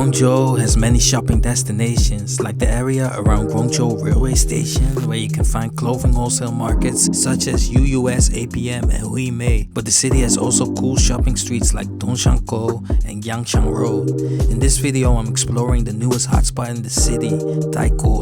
Guangzhou has many shopping destinations, like the area around Guangzhou Railway Station, where you can find clothing wholesale markets such as UUS, APM, and Huimei. But the city has also cool shopping streets like Dongshankou and Yangxiang Road. In this video, I'm exploring the newest hotspot in the city, Taikoo,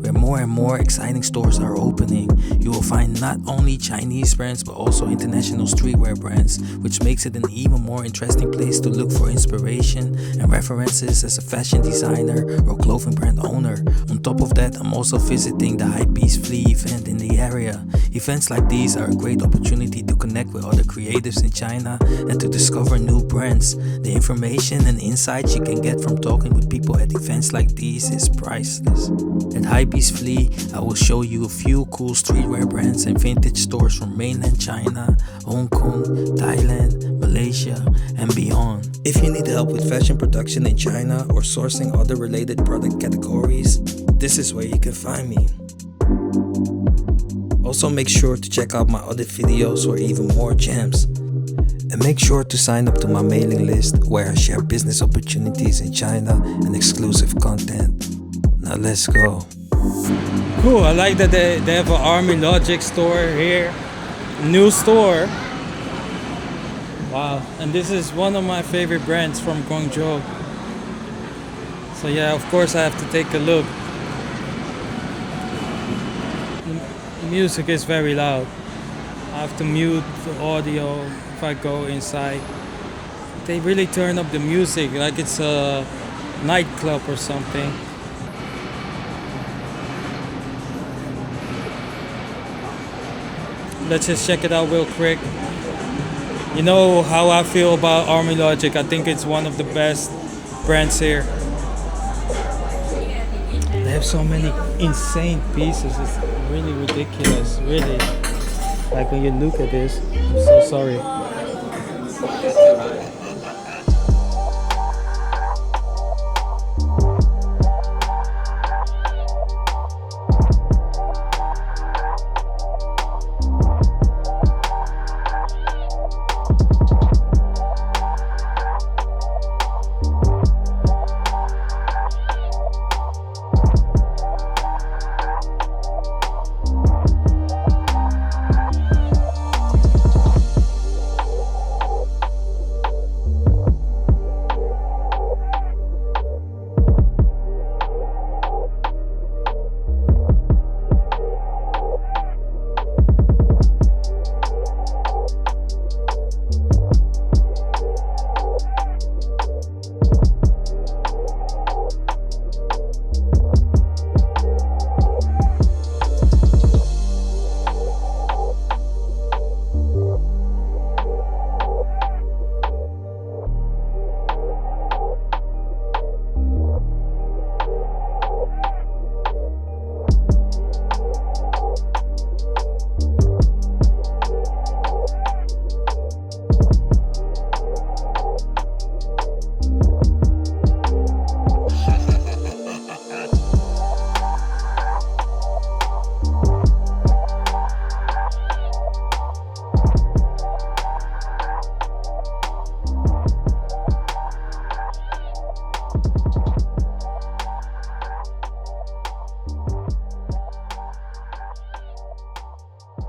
where more and more exciting stores are opening. You will find not only Chinese brands but also international streetwear brands, which makes it an even more interesting place to look for inspiration and references as a fashion designer or clothing brand owner. On top of that, I'm also visiting the Hypebeast Flea event in the area. Events like these are a great opportunity to connect with other creatives in China and to discover new brands. The information and insights you can get from talking with people at events like these is priceless. At Hypebeast Flea, I will show you a few cool streetwear brands and vintage stores from mainland China, Hong Kong, Thailand, Malaysia, and beyond. If you need help with fashion production in China or sourcing other related product categories, this is where you can find me. Also, make sure to check out my other videos for even more gems. And make sure to sign up to my mailing list where I share business opportunities in China and exclusive content. Now let's go. Cool, I like that they have an Army Logic store here. New store. Wow, and this is one of my favorite brands from Guangzhou. So yeah, of course I have to take a look. The music is very loud. I have to mute the audio if I go inside. They really turn up the music like it's a nightclub or something. Let's just check it out real quick. You know how I feel about Army Logic. I think it's one of the best brands here. They have so many insane pieces. It's really ridiculous. Really. Like when you look at this, I'm so sorry.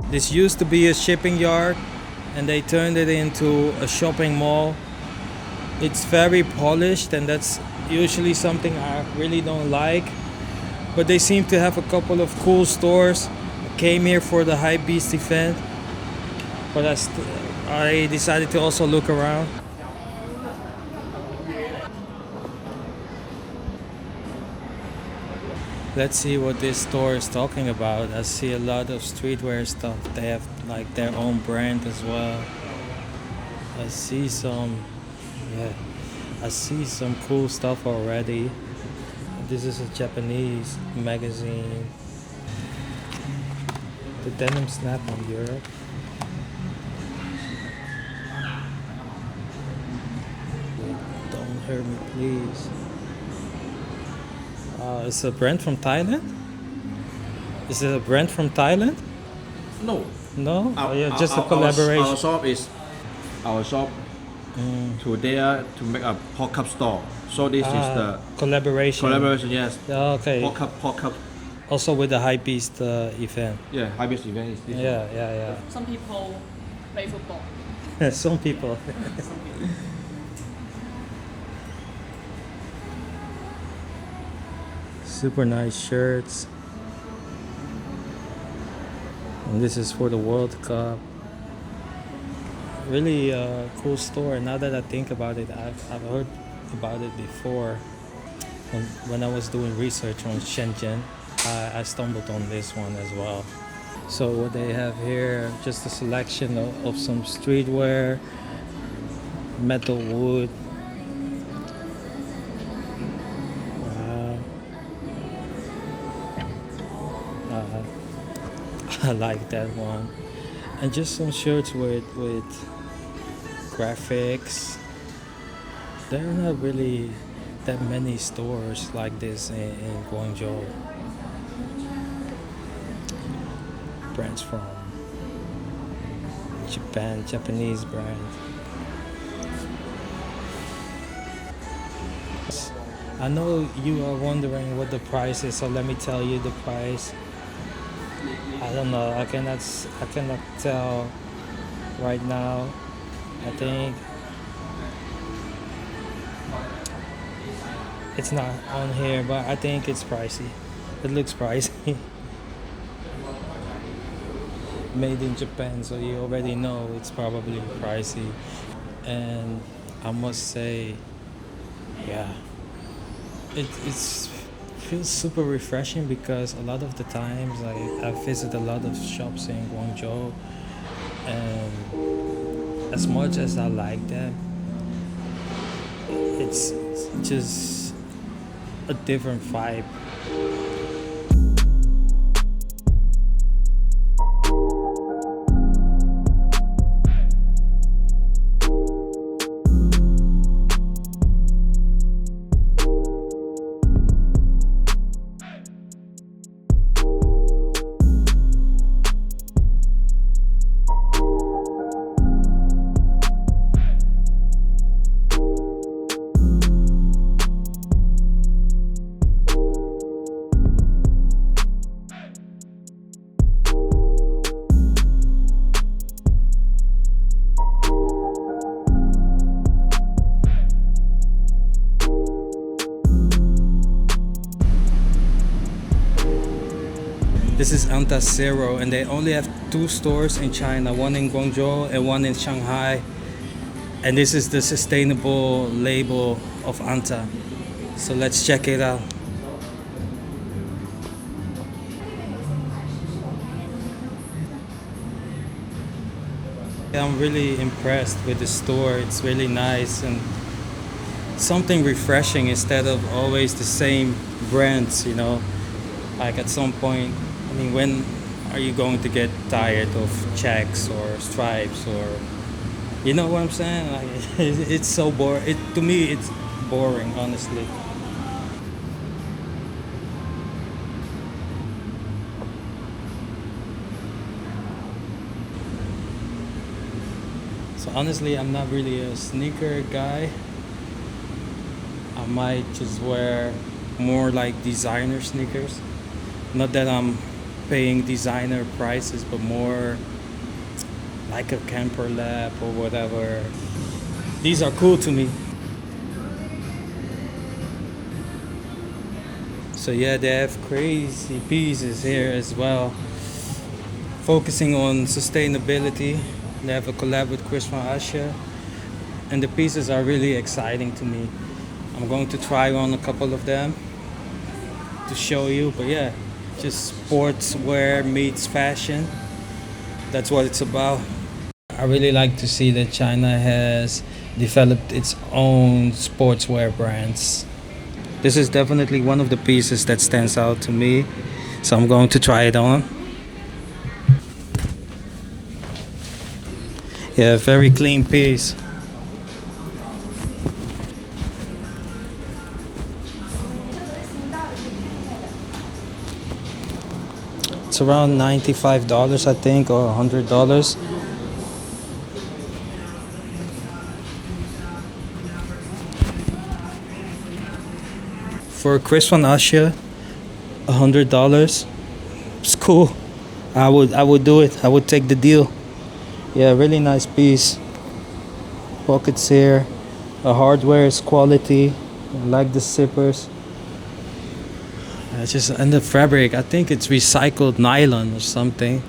This used to be a shipping yard and they turned it into a shopping mall. It's very polished and that's usually something I really don't like. But they seem to have a couple of cool stores. I came here for the Hypebeast event, but I decided to also look around. Let's see what this store is talking about. I see a lot of streetwear stuff. They have like their own brand as well. I see some cool stuff already. This is a Japanese magazine. The denim snap on Europe. Don't hurt me, please. It's a brand from Thailand? Is it a brand from Thailand? No. No? Just a collaboration. Our shop to there to make a pop-up store. So this is the collaboration. collaboration. Yes. Okay. Pop-up. Also with the Hypebeast event. Yeah, Hypebeast event is this. Yeah. Some people play football. Some people. Super nice shirts. And this is for the World Cup. Really cool store. Now that I think about it, I've heard about it before. When I was doing research on Shenzhen, I stumbled on this one as well. So what they have here, just a selection of some streetwear, metal wood. I like that one. And just some shirts with graphics. There are not really that many stores like this in Guangzhou. Brands from Japan, Japanese brand. I know you are wondering what the price is, so let me tell you the price. I don't know. I cannot tell right now. I think it's not on here, but I think it's pricey. It looks pricey. Made in Japan, so you already know it's probably pricey. And I must say, yeah, it feels super refreshing because a lot of the times I visit a lot of shops in Guangzhou, and as much as I like them, it's just a different vibe. This is Anta Zero, and they only have 2 stores in China, one in Guangzhou and one in Shanghai. And this is the sustainable label of Anta. So let's check it out. I'm really impressed with the store. It's really nice and something refreshing instead of always the same brands, you know. Like at some point, I mean, when are you going to get tired of checks or stripes, or you know what I'm saying? Like, it's so boring. To me, it's boring, honestly. So honestly, I'm not really a sneaker guy. I might just wear more like designer sneakers. Not that I'm paying designer prices, but more like a camper lab or whatever. These are cool to me. So yeah, they have crazy pieces here as well, focusing on sustainability. They have a collab with Chris van Asche, and the pieces are really exciting to me. I'm going to try on a couple of them to show you, but yeah, just sportswear meets fashion. That's what it's about. I really like to see that China has developed its own sportswear brands. This is definitely one of the pieces that stands out to me, so I'm going to try it on. Yeah, very clean piece. It's around $95, I think, or $100. for Chris von Asche, $100. It's cool. I would do it. I would take the deal. Yeah, really nice piece. Pockets here. The hardware is quality. I like the zippers. It's just, and the fabric, I think it's recycled nylon or something.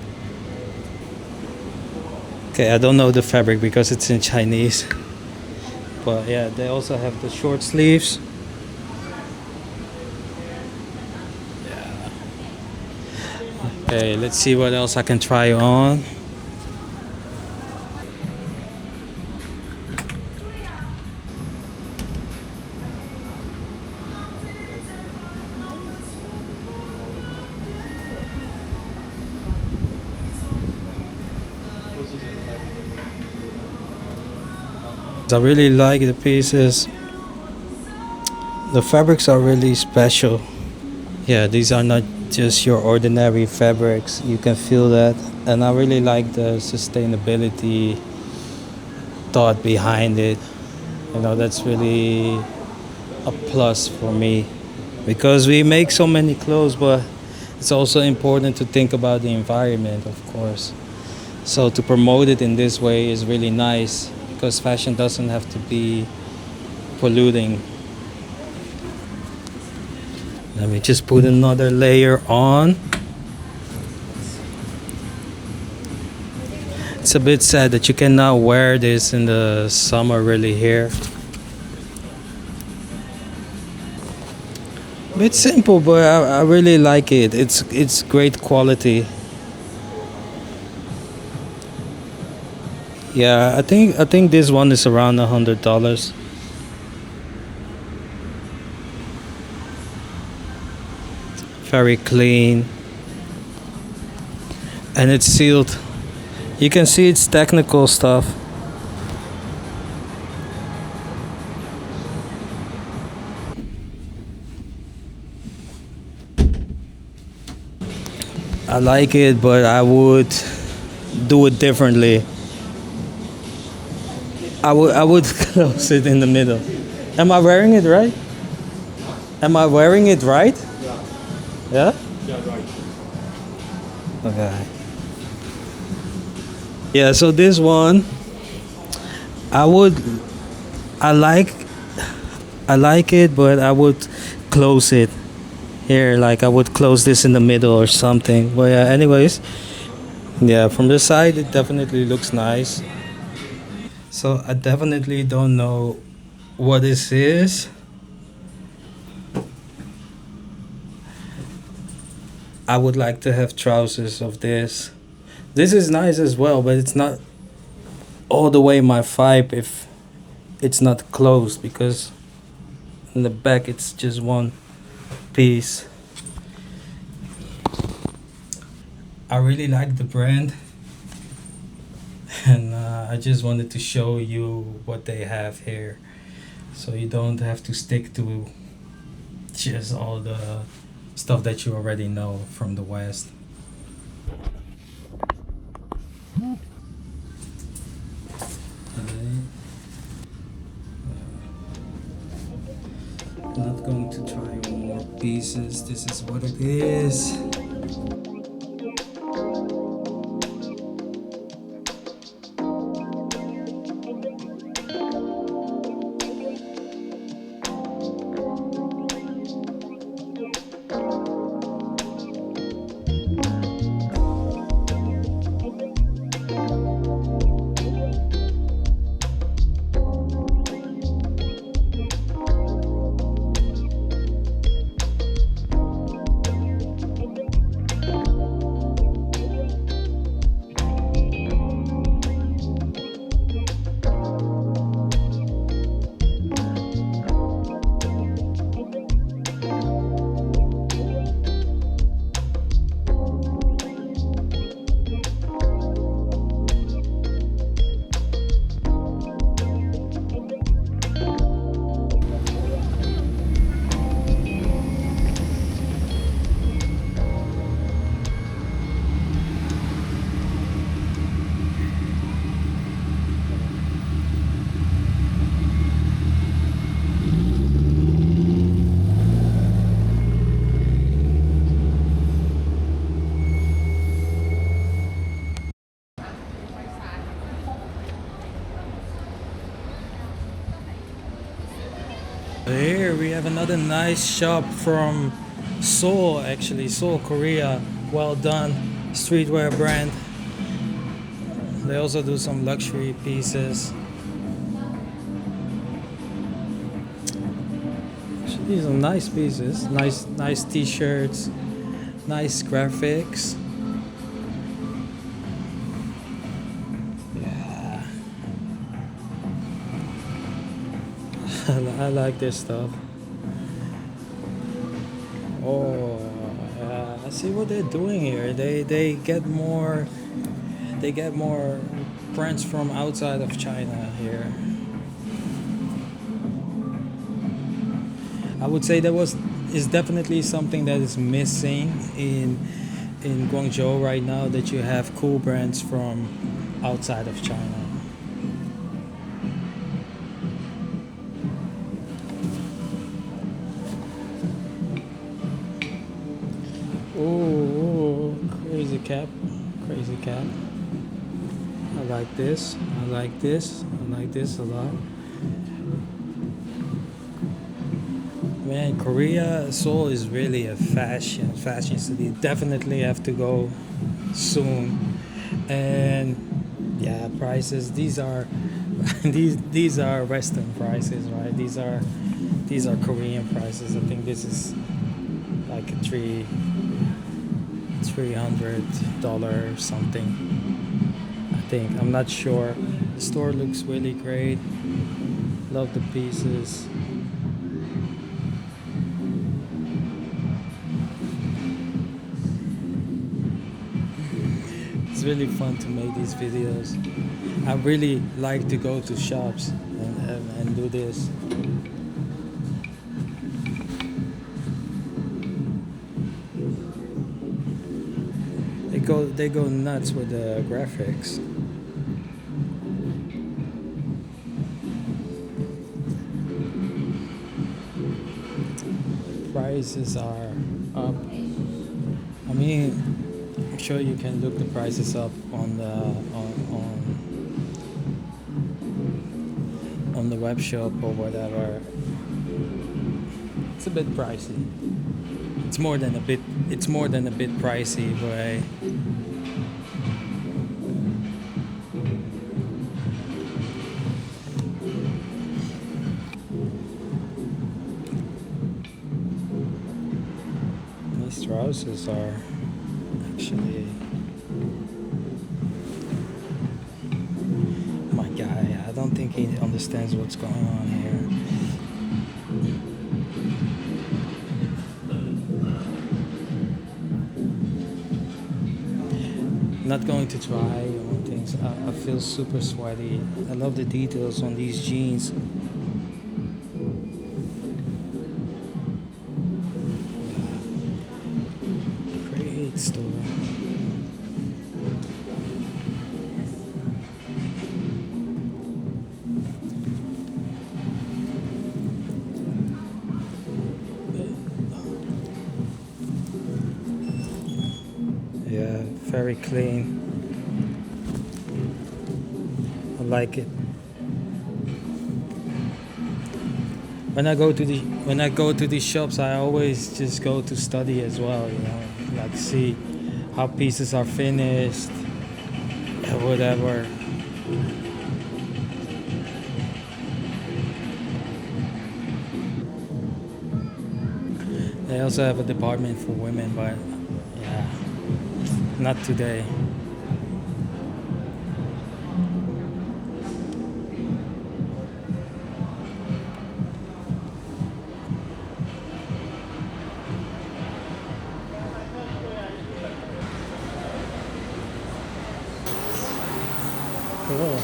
Okay, I don't know the fabric because it's in Chinese. But yeah, they also have the short sleeves. Yeah. Okay, let's see what else I can try on. I really like the pieces. The fabrics are really special. Yeah, these are not just your ordinary fabrics. You can feel that. And I really like the sustainability thought behind it. You know, that's really a plus for me. Because we make so many clothes, but it's also important to think about the environment, of course. So to promote it in this way is really nice. Because fashion doesn't have to be polluting. Let me just put another layer on. It's a bit sad that you cannot wear this in the summer really here. Bit simple, but I really like it. It's great quality. Yeah, I think this one is around $100. Very clean. And it's sealed. You can see it's technical stuff. I like it, but I would do it differently. I would close it in the middle. Am I wearing it right? Am I wearing it right? Yeah? Yeah, right. Okay. Yeah, so this one I like it, but I would close it here, like I would close this in the middle or something. But yeah, anyways, yeah, from the side it definitely looks nice. So I definitely don't know what this is. I would like to have trousers of this. This is nice as well, but it's not all the way my vibe if it's not closed, because in the back it's just one piece. I really like the brand, and I just wanted to show you what they have here, so you don't have to stick to just all the stuff that you already know from the West. I'm not going to try more pieces. This is what it is. here we have another nice shop from Seoul, actually, Seoul, Korea. Well done, streetwear brand. They also do some luxury pieces. These are nice pieces, nice t-shirts, nice graphics. Yeah. I like this stuff. Oh, yeah. I see what they're doing here. They get more brands from outside of China here. I would say is definitely something that is missing in Guangzhou right now, that you have cool brands from outside of China. Oh, crazy cap. I like this a lot. Man, Korea, Seoul is really a fashion city. Definitely have to go soon. And yeah, prices. These are these are Western prices, right? These are Korean prices. I think this is like a $300 something. I think, I'm not sure. The store looks really great. Love the pieces. It's really fun to make these videos. I really like to go to shops and do this. They go nuts with the graphics. Prices are up. I mean, I'm sure you can look the prices up on the web shop or whatever. It's a bit pricey. It's more than a bit pricey, but these trousers are actually, my guy, I don't think he understands what's going on here. Not going to try on things. I feel super sweaty. I love the details on these jeans. Great store. Yeah, very clean. I like it. When I go to these shops, I always just go to study as well, you know, like see how pieces are finished, whatever. They also have a department for women, but yeah, not today. Cool.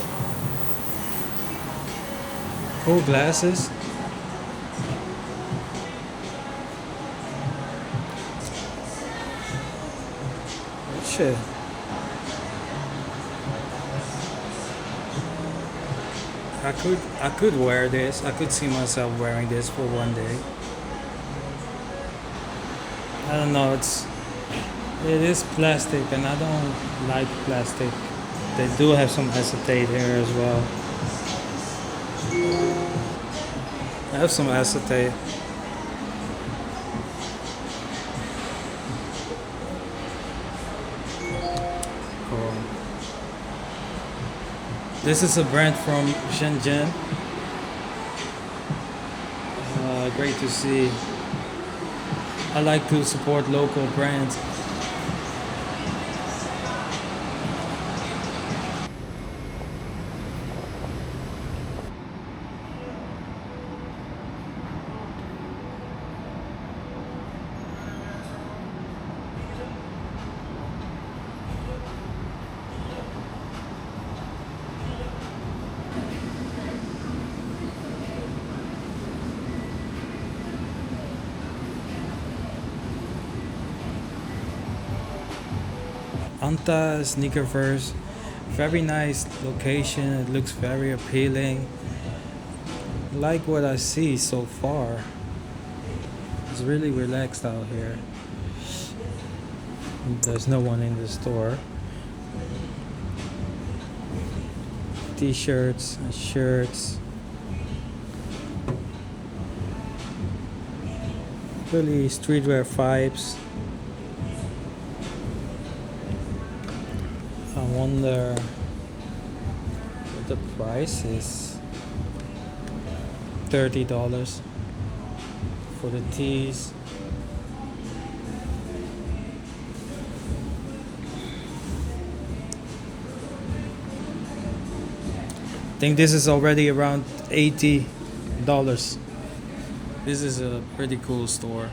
Cool glasses. Shit. I could wear this. I could see myself wearing this for one day. I don't know, it is plastic and I don't like plastic. They do have some acetate here as well. I have some acetate. Cool. This is a brand from Shenzhen. Great to see. I like to support local brands. Anta Sneakerverse, very nice location. It looks very appealing. Like what I see so far. It's really relaxed out here. There's no one in the store. T-shirts and shirts. Really streetwear vibes. I wonder what the price is. $30 for the tees. I think this is already around $80. This is a pretty cool store.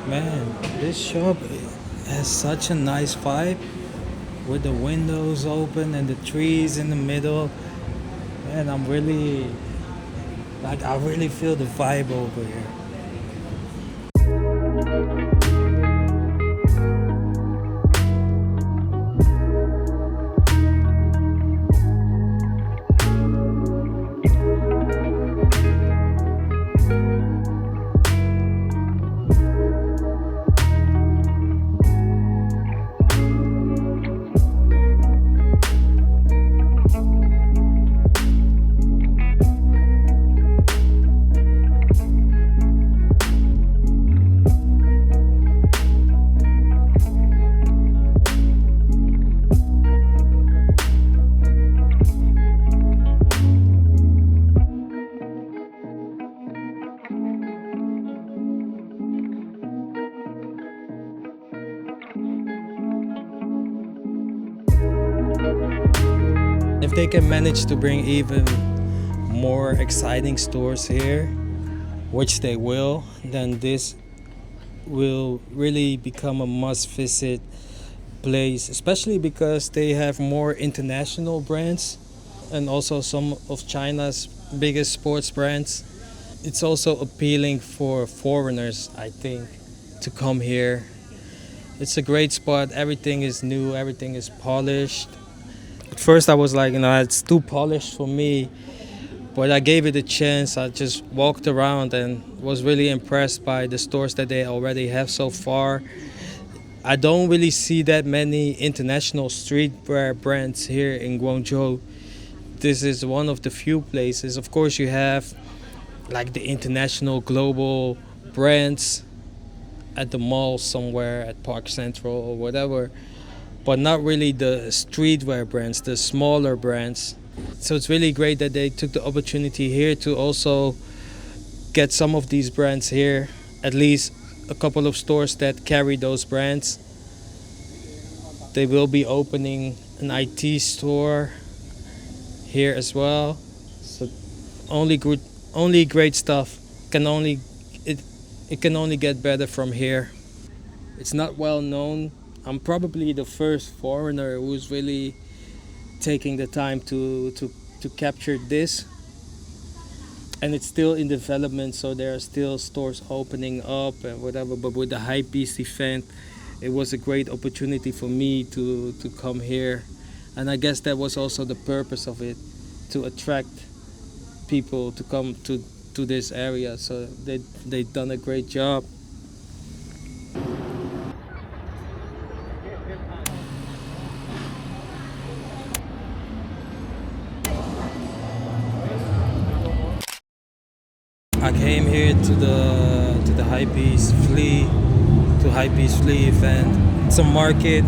Man, this shop has such a nice vibe with the windows open and the trees in the middle. Man, I really feel the vibe over here. If they can manage to bring even more exciting stores here, which they will, then this will really become a must-visit place, especially because they have more international brands and also some of China's biggest sports brands. It's also appealing for foreigners, I think, to come here. It's a great spot. Everything is new, everything is polished. At first I was like, it's too polished for me, but I gave it a chance. I just walked around and was really impressed by the stores that they already have so far. I don't really see that many international streetwear brands here in Guangzhou. This is one of the few places. Of course, you have like the international global brands at the mall somewhere, at Park Central or whatever, but not really the streetwear brands, the smaller brands. So it's really great that they took the opportunity here to also get some of these brands here, at least a couple of stores that carry those brands. They will be opening an IT store here as well. So only great stuff. It can only get better from here. It's not well known. I'm probably the first foreigner who's really taking the time to capture this. And it's still in development, so there are still stores opening up and whatever. But with the Hypebeast event, it was a great opportunity for me to come here. And I guess that was also the purpose of it, to attract people to come to this area, so they've done a great job. I came here to the Hypebeast Flea event. It's a market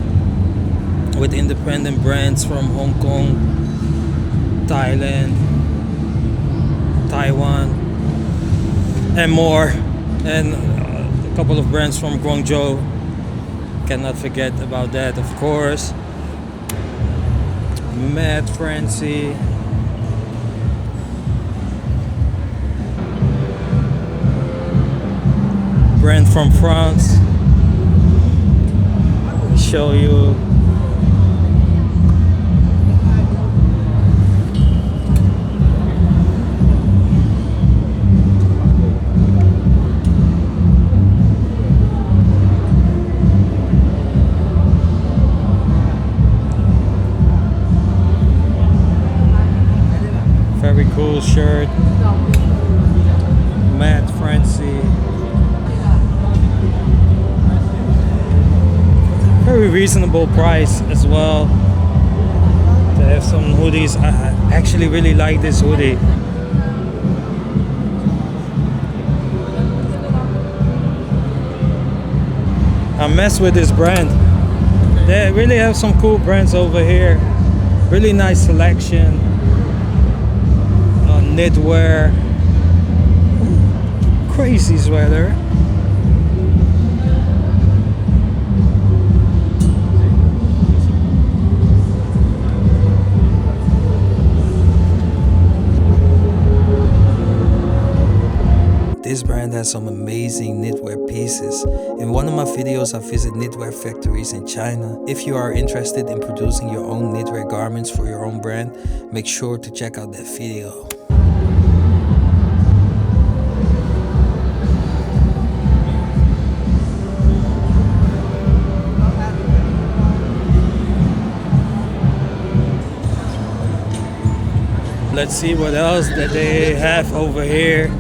with independent brands from Hong Kong, Thailand, Taiwan, and more, and a couple of brands from Guangzhou. Cannot forget about that, of course. Mad Frenzy. Brand from France. Show you. Very cool shirt. Mad Frenzy. Very reasonable price as well. They have some hoodies. I actually really like this hoodie. I mess with this brand. They really have some cool brands over here. Really nice selection. Knitwear. Crazy sweater. This brand has some amazing knitwear pieces. In one of my videos, I visit knitwear factories in China. If you are interested in producing your own knitwear garments for your own brand, make sure to check out that video. Let's see what else that they have over here.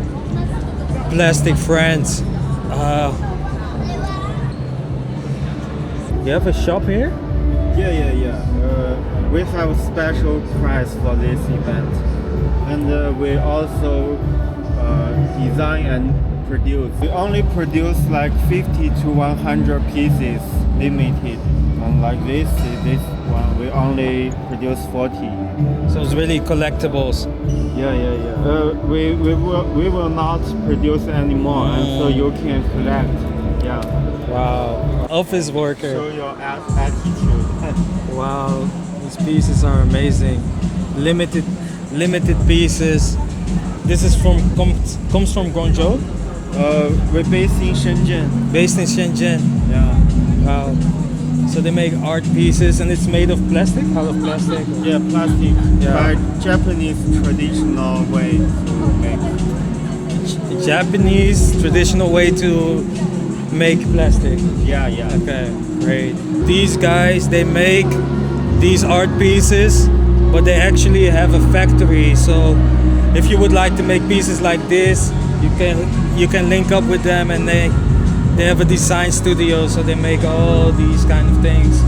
Plastic friends. You have a shop here? Yeah. We have a special price for this event, and we also design and produce. We only produce like 50 to 100 pieces, limited. And like this one, we only produce 40. So it's really collectibles. Yeah. We will not produce anymore, and so you can collect. Yeah. Wow. Office worker. Show your attitude. Wow. These pieces are amazing. Limited pieces. This is comes from Guangzhou. We're based in Shenzhen. Based in Shenzhen. Yeah. Wow. So they make art pieces, and it's made of plastic? Out of plastic? Yeah, plastic. Yeah. By Japanese traditional way to make. Japanese traditional way to make plastic. Yeah. Okay, great. These guys, they make these art pieces, but they actually have a factory. So if you would like to make pieces like this, you can link up with them, and they have a design studio, so they make all these kind of things.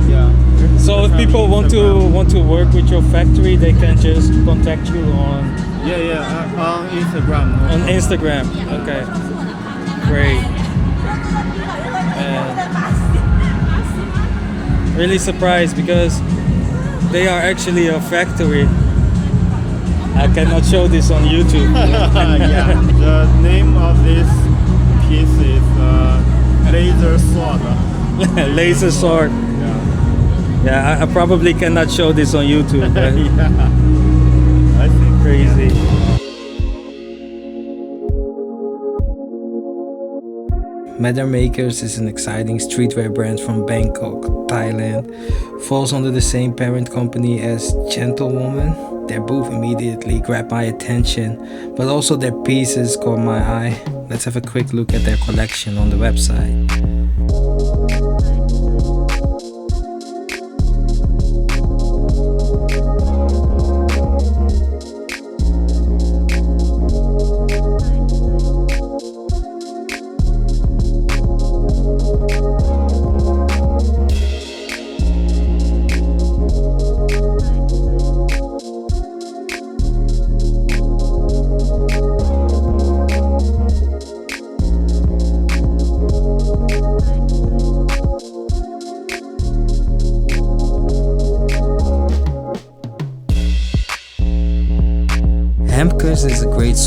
Yeah. So if people want to work with your factory, they can just contact you on on Instagram. on Instagram. Okay, great. Really surprised because they are actually a factory. I cannot show this on YouTube. Yeah. The name of this piece is laser sword. Laser sword. Yeah, I probably cannot show this on YouTube. But Yeah. I think crazy. Matter Makers is an exciting streetwear brand from Bangkok, Thailand. Falls under the same parent company as Gentlewoman. Their booth immediately grabbed my attention, but also their pieces caught my eye. Let's have a quick look at their collection on the website.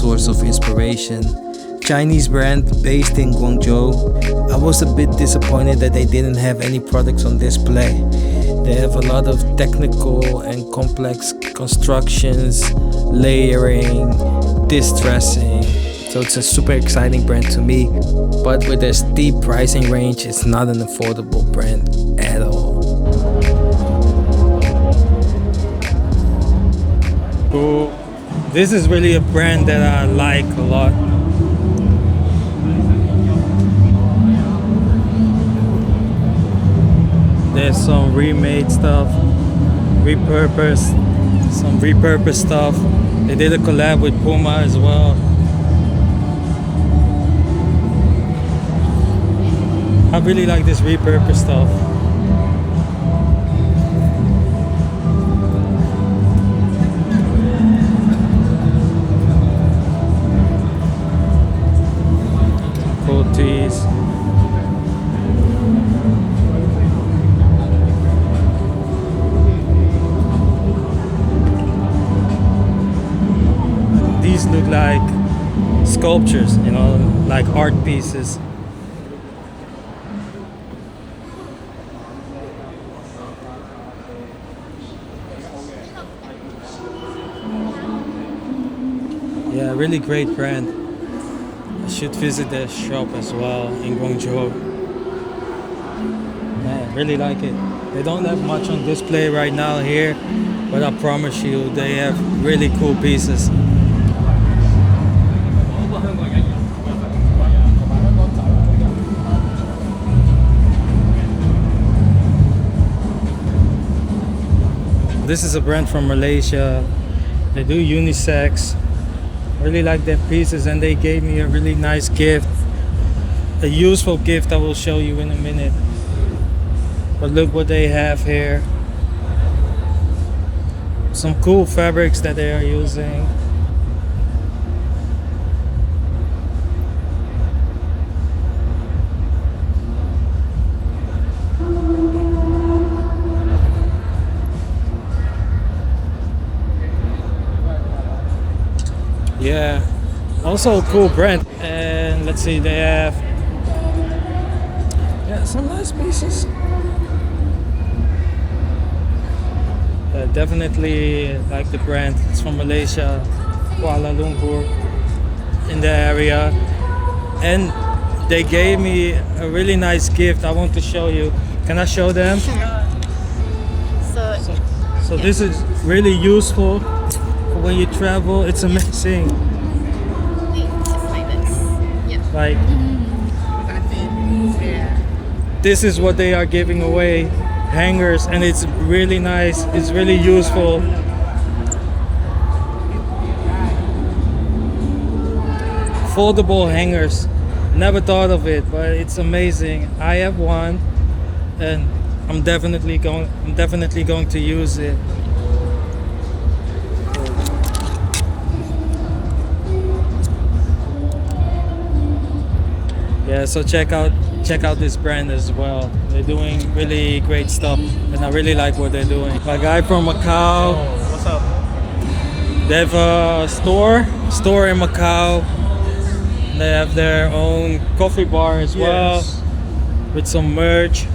source of inspiration. Chinese brand based in Guangzhou. I was a bit disappointed that they didn't have any products on display. They have a lot of technical and complex constructions, layering, distressing. So it's a super exciting brand to me. But with their steep pricing range, it's not an affordable brand at all. Cool. This is really a brand that I like a lot. There's some remade stuff, some repurposed stuff. They did a collab with Puma as well. I really like this repurposed stuff. Cool tees. These look like sculptures, you know, like art pieces. Yeah, really great brand. I should visit their shop as well in Guangzhou. Man, really like it. They don't have much on display right now here, but I promise you they have really cool pieces. This is a brand from Malaysia. They do unisex. Really like their pieces, and they gave me a really nice gift, a useful gift I will show you in a minute. But look what they have here. Some cool fabrics that they are using. Yeah, also a cool brand. And let's see, they have some nice pieces. Definitely like the brand. It's from Malaysia, Kuala Lumpur, in the area. And they gave me a really nice gift I want to show you. Can I show them? So this is really useful when you travel. It's amazing. Like this is what they are giving away, hangers, and it's really nice. It's really useful. Foldable hangers. Never thought of it, but it's amazing. I have one, and I'm definitely going to use it. Yeah, so check out this brand as well. They're doing really great stuff, and I really like what they're doing. My guy from Macau. What's up? They have a store in Macau. They have their own coffee bar as well, with some merch.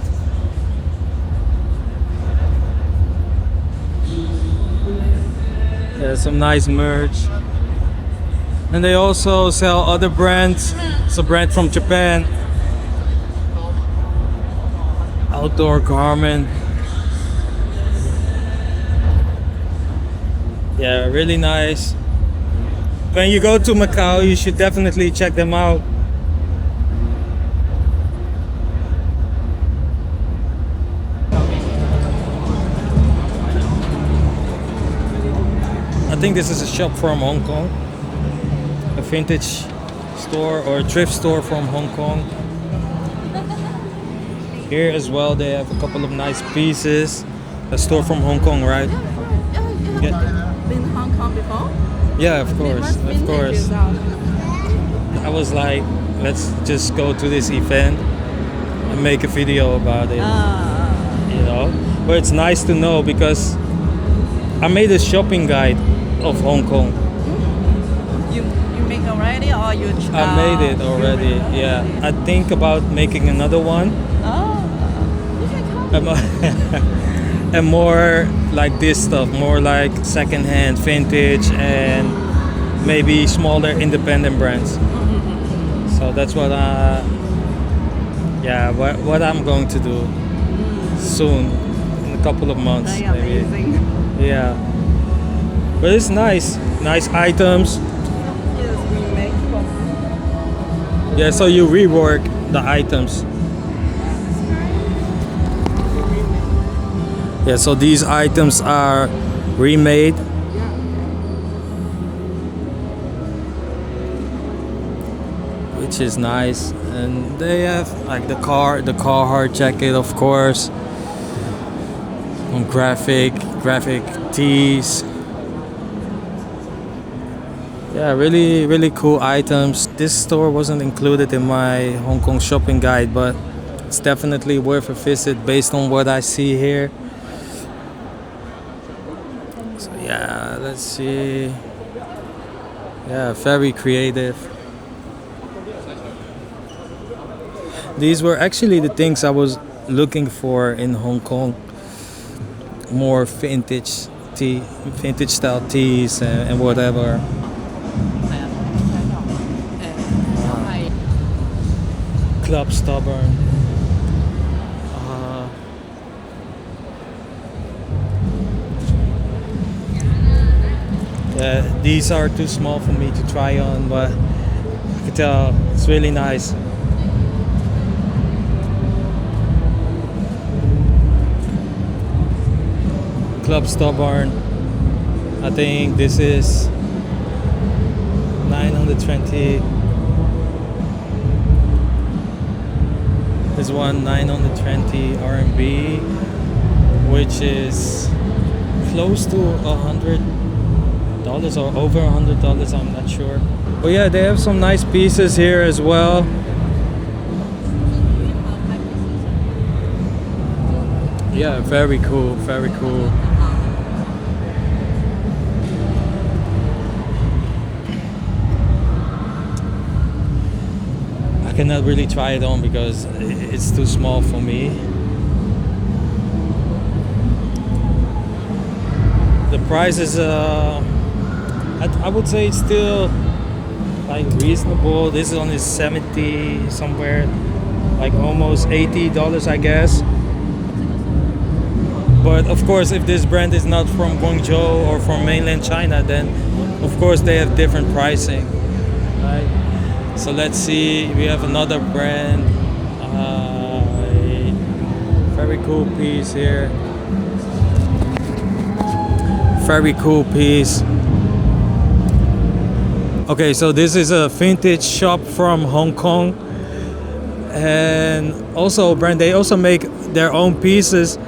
Yeah, some nice merch. And they also sell other brands. It's a brand from Japan. Outdoor garment. Yeah, really nice. When you go to Macau, you should definitely check them out. I think this is a shop from Hong Kong. A vintage store or a thrift store from Hong Kong. Here as well they have a couple of nice pieces. A store from Hong Kong, right? Yeah. Been to Hong Kong before? Yeah, of course. I was like, let's just go to this event and make a video about it. You know? But it's nice to know because I made a shopping guide of Hong Kong. You make already, or you? I made it already. Yeah, I think about making another one. Oh, you can come. And more like this stuff, more like secondhand, vintage, and maybe smaller independent brands. So that's what what I'm going to do soon, in a couple of months. Very amazing. Maybe. Yeah, but it's nice items. Yes, we make from. Yeah, so you rework the items. Yeah, so these items are remade. Which is nice. And they have like the Carhartt jacket, of course. Some graphic tees. Yeah, really cool items. This store wasn't included in my Hong Kong shopping guide, but it's definitely worth a visit based on what I see here. So yeah, let's see. Yeah, very creative. These were actually the things I was looking for in Hong Kong. More vintage style tees and whatever. Club Stubborn. Yeah, these are too small for me to try on, but I can tell it's really nice. Club Stubborn. I think this is 920. This one 920 RMB, which is close to $100 or over $100. I'm not sure. But yeah, they have some nice pieces here as well. Yeah, very cool, very cool. I cannot really try it on because it's too small for me. The price is I would say it's still like reasonable. This is only 70 somewhere, like almost $80, I guess. But of course, if this brand is not from Guangzhou or from mainland China, then of course they have different pricing, right? So let's see, we have another brand. Very cool piece here. Very cool piece. Okay, so this is a vintage shop from Hong Kong, and also a brand. They also make their own pieces.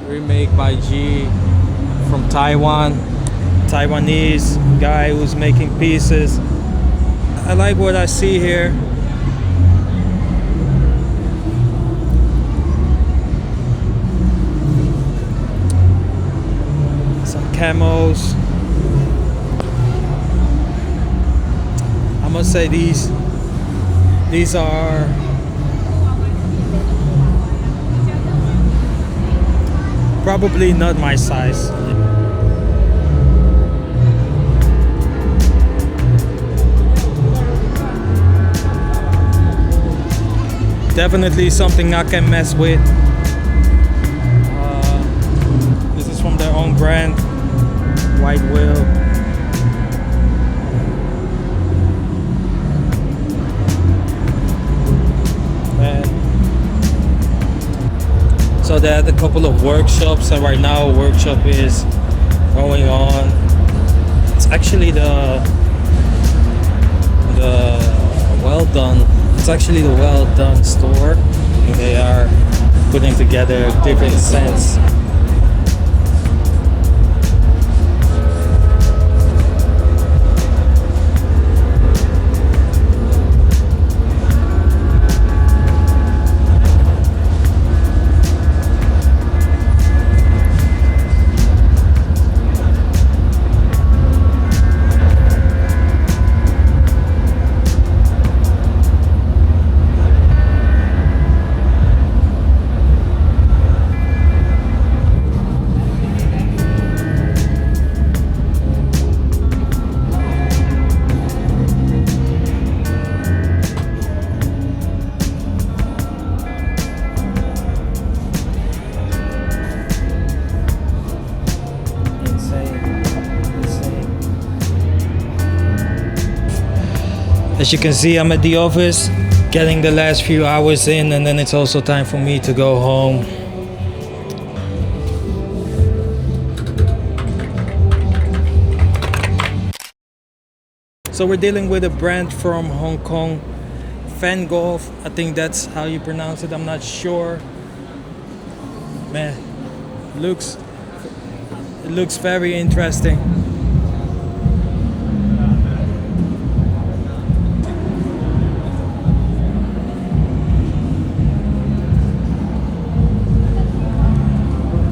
Remake by G from Taiwan. Taiwanese guy who's making pieces. I like what I see here. Some camos. I must say these are probably not my size. Definitely something I can mess with. This is from their own brand, White Whale. So they had a couple of workshops, and right now a workshop is going on. It's actually the well done. It's actually the well done store. They are putting together different scents. you can see, I'm at the office getting the last few hours in, and then it's also time for me to go home. So we're dealing with a brand from Hong Kong, Van Gogh, I think that's how you pronounce it, I'm not sure. Man, it looks very interesting.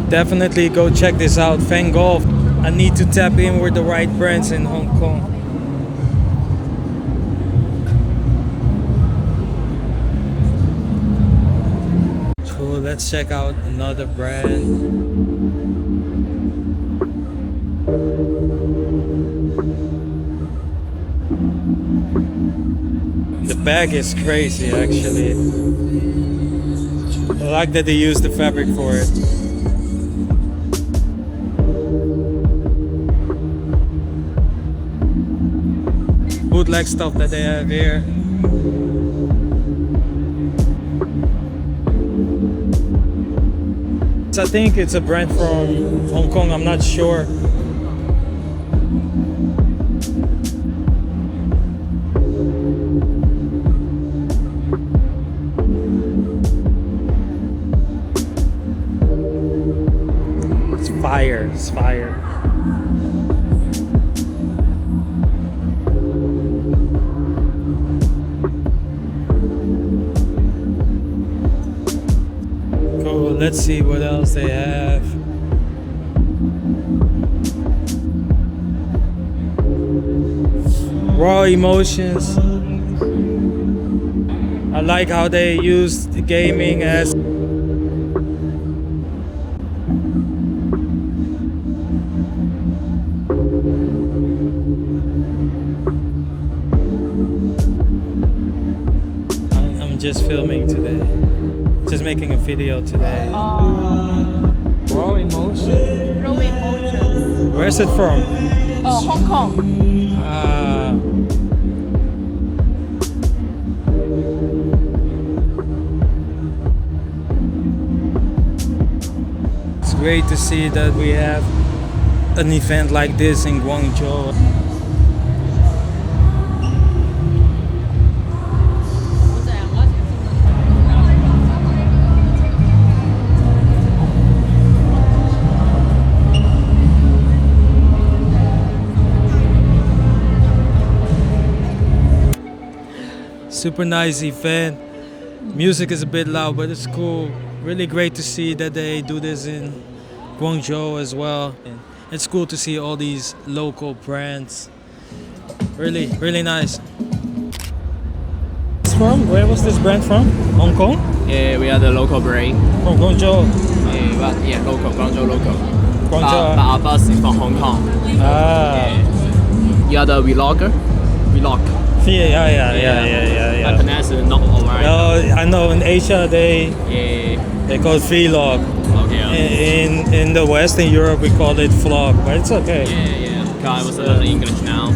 Definitely go check this out, Van Gogh. I need to tap in with the right brands in Hong Kong. Cool, let's check out another brand. The bag is crazy actually. I like that they use the fabric for it. Bootleg stuff that they have here. I think it's a brand from Hong Kong, I'm not sure. It's fire, it's fire. Let's see what else they have. Raw emotions. I like how they use the gaming as I'm just filming today. Just making a video today. Raw emotion. Raw emotions. Where's it from? Hong Kong. It's great to see that we have an event like this in Guangzhou. Super nice event. Music is a bit loud, but it's cool. Really great to see that they do this in Guangzhou as well. And it's cool to see all these local brands. Really, really nice. Where was this brand from? Hong Kong? Yeah, we are the local brand. From Guangzhou. Yeah, local, Guangzou local. Guangzhou. But our boss is from Hong Kong. Ah. You are the vlogger? Vlog. Yeah. My pronounce is not alright. No, I know in Asia they call it vlog. Okay. In the West, in Europe, we call it vlog, but it's okay. Yeah. Cause I was learning English now.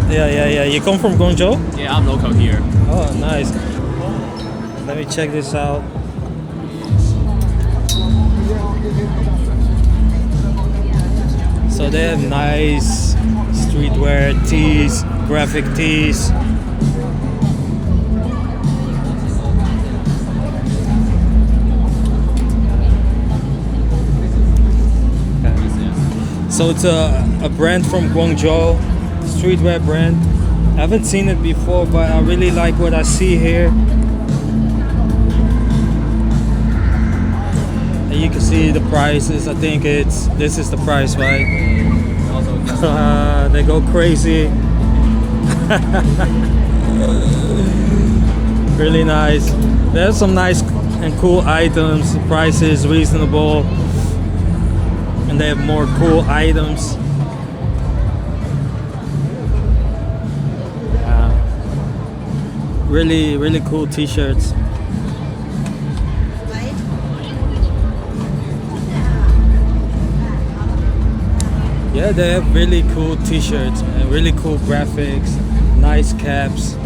Yeah. You come from Guangzhou? Yeah, I'm local here. Oh, nice. Let me check this out. So they have nice streetwear tees, graphic tees. So it's a brand from Guangzhou, streetwear brand. I haven't seen it before, but I really like what I see here. And you can see the prices. I think this is the price, right? They go crazy. Really nice. There's some nice and cool items. The price is reasonable. And they have more cool items. Really cool t-shirts. Yeah, they have really cool t-shirts and really cool graphics, nice caps.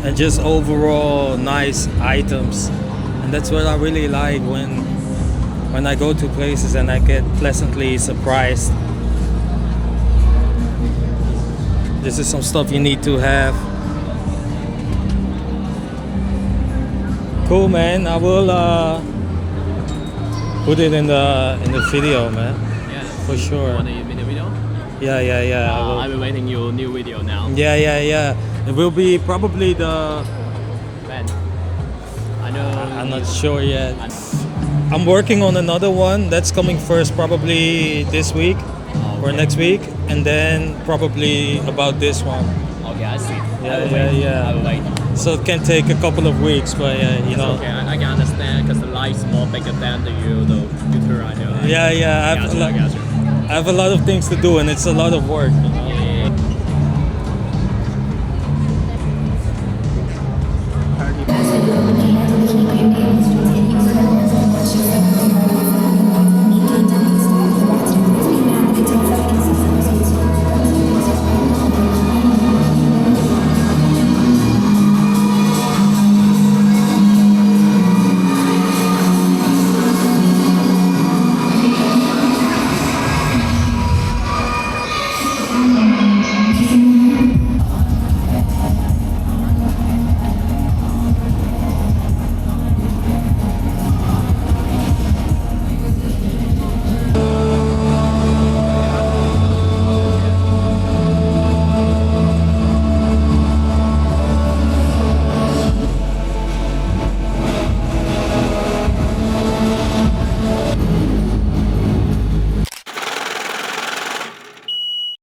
and just overall nice items. And that's what I really like when I go to places and I get pleasantly surprised. This is some stuff you need to have. Cool, man. I will put it in the video, man. Yeah. For sure. Want to make the video? Yeah. I'll be waiting your new video now. Yeah. It will be probably the. When? I know. I'm not sure yet. I- I'm working on another one that's coming first, probably this week or okay. next week, and then probably about this one. Okay, I see. Yeah. I will wait. So it can take a couple of weeks, but you know. Okay, I can understand because the light's more bigger than the computer. I know. Yeah. I got you. I have a lot of things to do, and it's a lot of work. You know?